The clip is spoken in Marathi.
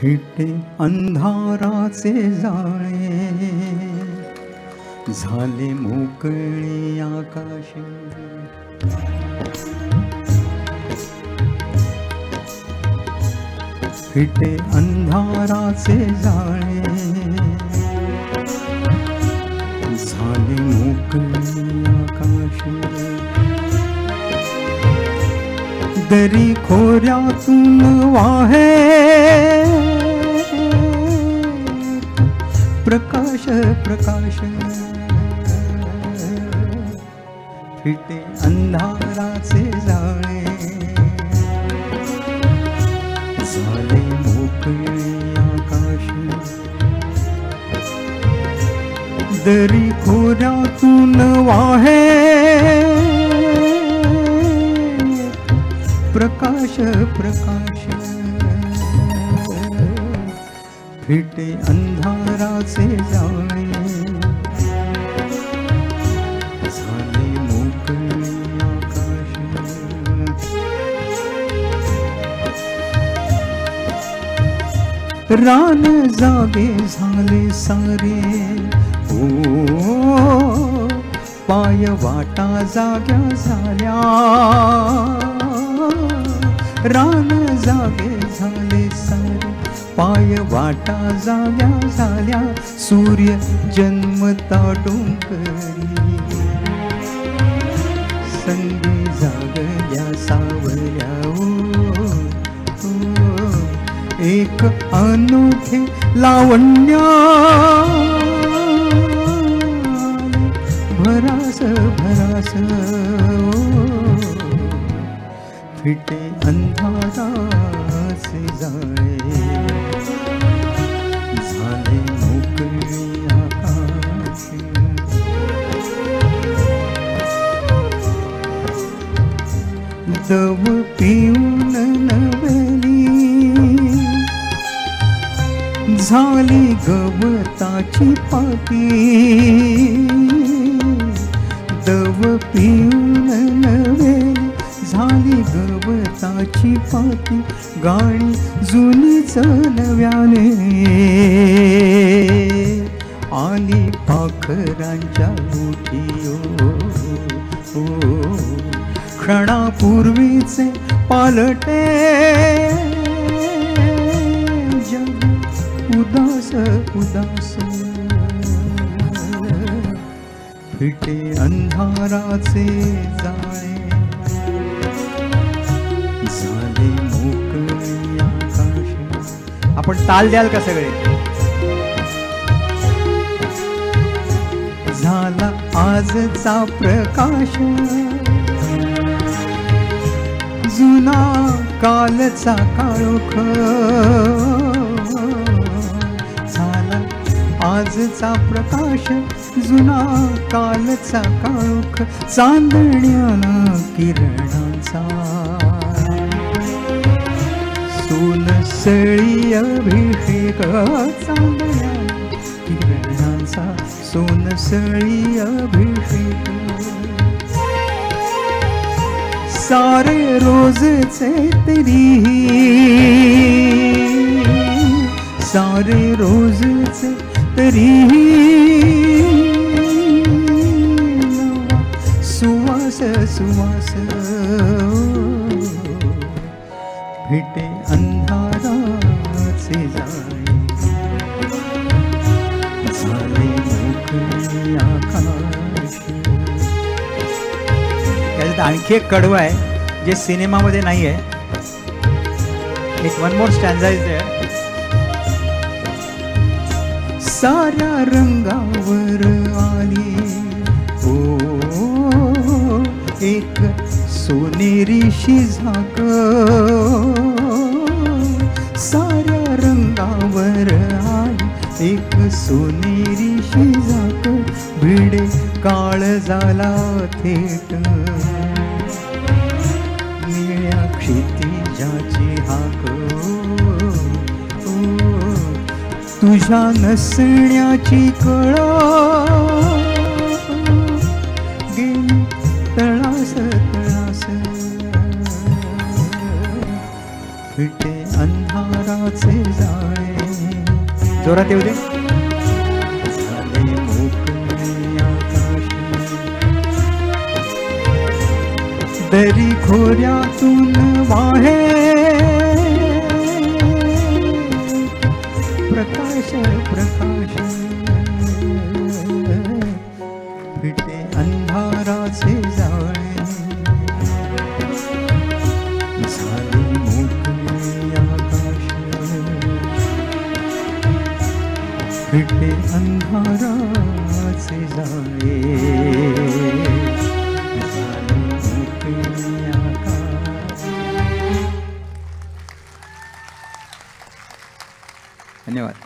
फिटे अंधाराचे जाळे, झाले मोकळे आकाश. फिटे अंधाराचे जाळे, झाले मोकळे आकाश. दरी खोऱ्यातून वाहे प्रकाश प्रकाश. फिटे अंधाराचे जाळे, झाले मोकळे आकाश. दरी खोऱ्यातून वाहे प्रकाश प्रकाश. फिटे अंधाराचे जाळे, झाले मोकळे आकाश. रान जागे झाले सारे, ओ पाय वाटा जाग्या झाल्या. रान जागे झाले सारे, पाय वाटा जाग्या झाल्या. सूर्य जन्मता डोंगरी, संगी जागल्या सावल्या. एक अनोखे लावण्य भरास भरास. फिटे अंधाराचे जाळे, झाले मोकळे आकाश. दव पिऊन नवेली, झाली गवताची पाती. दव पिऊन नवेली, झाली गवताची पाती. गाणी जुनीच नव्याने, आली पाखरांच्या ओठी. क्षणापूर्वीचे पालटे जग उदास उदास. फिटे अंधाराचे जाळे, झाले मोकळे आकाश. आपण ताल द्याल का सगळे? झाला आजचा प्रकाश, जुना कालचा काळोख. झाला आजचा प्रकाश, जुना कालचा काळोख. चांदण्याला किरणांचा सोनसळी अभिषेक. चांदण्याला किरणांचा सोनसळी अभिषेक. सारे रोजचे तरी, सारे रोजचे तरी. सुवास सुवास. फिटे अंधाराचे जाळे, झाले मोकळे आकाश. त्याच्यात आणखी एक कडवं आहे जे सिनेमामध्ये नाही आहे. एक वन मोर स्टॅन्झा इज देअर. साऱ्या रंगावर आली, ओ एक सोनेरीशी झाक. साऱ्या रंगावर आली, एक सोनेरीशी झाक. भिडे काळ झाला थेट, निळ्या क्षितिजाची हाक. तुझ्या नसण्याची कळ गेली तळास तळास. फिटे अंधाराचे जाळे, जोरात येऊ दे. दरी खोऱ्यातून वाहे प्रकाश प्रकाश, फिटे अंधाराचे जाळे, झाले मोकळे आकाश, फिटे अंधाराचे जाळे, झाले मोकळे आकाश. धन्यवाद.